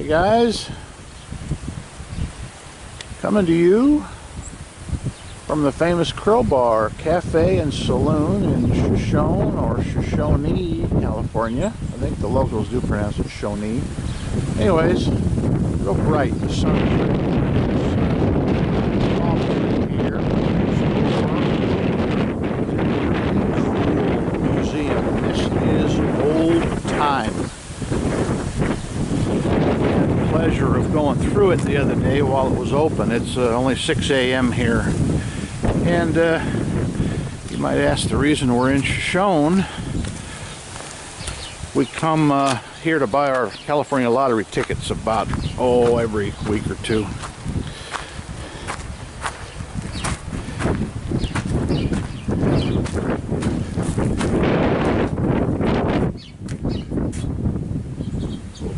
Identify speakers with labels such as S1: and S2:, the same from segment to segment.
S1: Hey guys, coming to you from the famous Crowbar Cafe and Saloon in Shoshone or Shoshone, California. I think the locals do pronounce it Shoshone. Anyways, real bright. The sun is here. Museum. This is old time. Pleasure of going through it the other day while it was open. It's only 6 a.m. here, and you might ask the reason we're in Shoshone. We come here to buy our California lottery tickets about every week or two.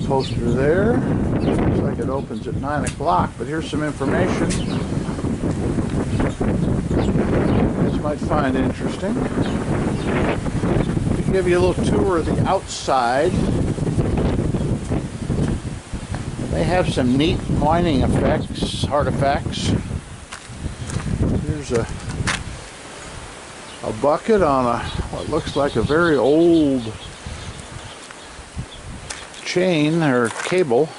S1: Poster there. Looks like it opens at 9 o'clock, but here's some information you guys might find interesting. To give you a little tour of the outside, they have some neat mining artifacts. Here's a bucket on what looks like a very old chain or cable.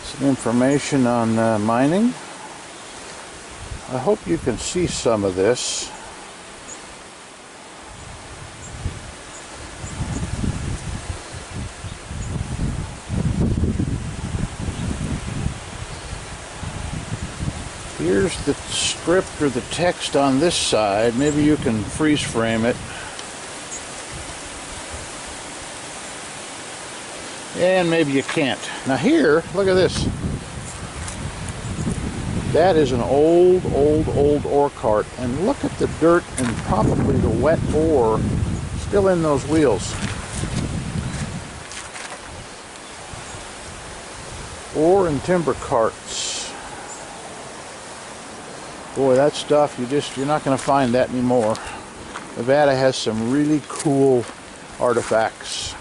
S1: Some information on mining. I hope you can see some of this. Here's the script or the text on this side. Maybe you can freeze frame it. And maybe you can't. Now here, look at this. That is an old ore cart. And look at the dirt and probably the wet ore still in those wheels. Ore and timber carts. Boy, that stuff, you're not going to find that anymore. Nevada has some really cool artifacts.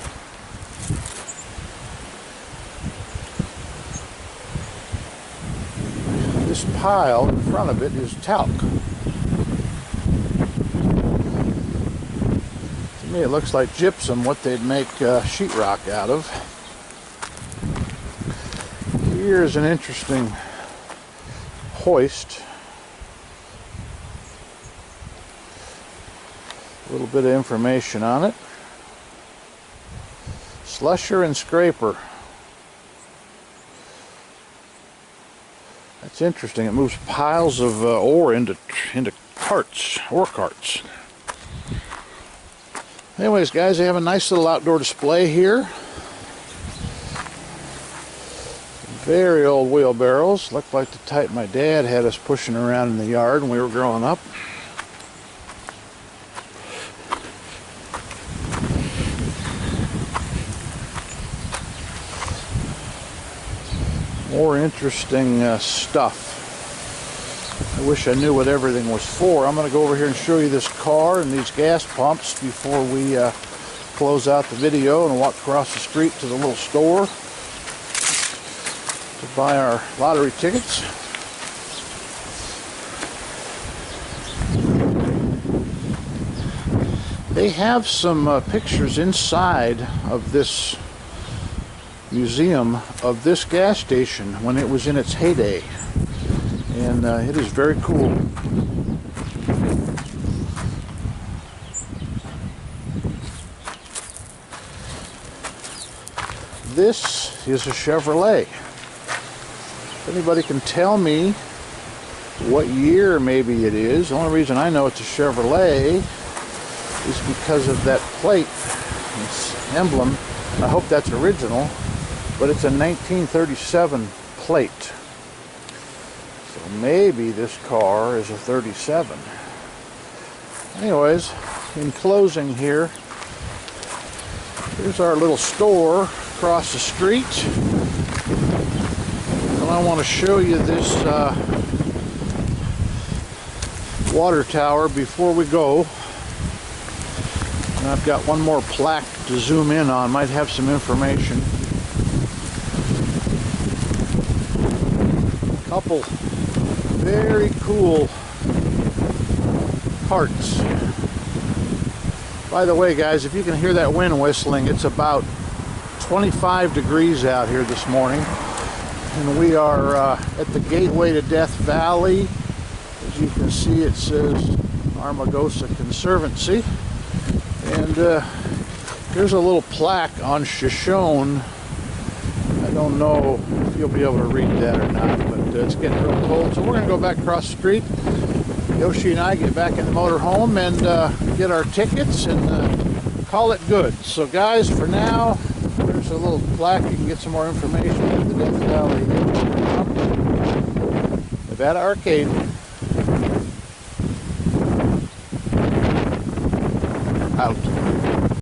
S1: This pile in front of it is talc. To me it looks like gypsum, what they'd make sheetrock out of. Here's an interesting hoist. A little bit of information on it. Slusher and scraper. That's interesting. It moves piles of ore into carts, ore carts. Anyways, guys, they have a nice little outdoor display here. Very old wheelbarrows. Look like the type my dad had us pushing around in the yard when we were growing up. More interesting stuff. I wish I knew what everything was for. I'm going to go over here and show you this car and these gas pumps before we close out the video and walk across the street to the little store to buy our lottery tickets. They have some pictures inside of this museum of this gas station when it was in its heyday, and it is very cool. This is a Chevrolet. If anybody can tell me what year maybe it is, the only reason I know it's a Chevrolet is because of that plate, this emblem. I hope that's original. But it's a 1937 plate. So maybe this car is a 37. Anyways, in closing here, here's our little store across the street. And I want to show you this water tower before we go. And I've got one more plaque to zoom in on, might have some information. A couple very cool carts. By the way, guys, if you can hear that wind whistling, it's about 25 degrees out here this morning. And we are at the gateway to Death Valley. As you can see, it says Armagosa Conservancy. And here's a little plaque on Shoshone. I don't know if you'll be able to read that or not, but it's getting real cold. So we're going to go back across the street. Yoshi and I get back in the motorhome and get our tickets and call it good. So guys, for now, there's a little plaque. You can get some more information at the Death Valley Nevada Arcade. Out.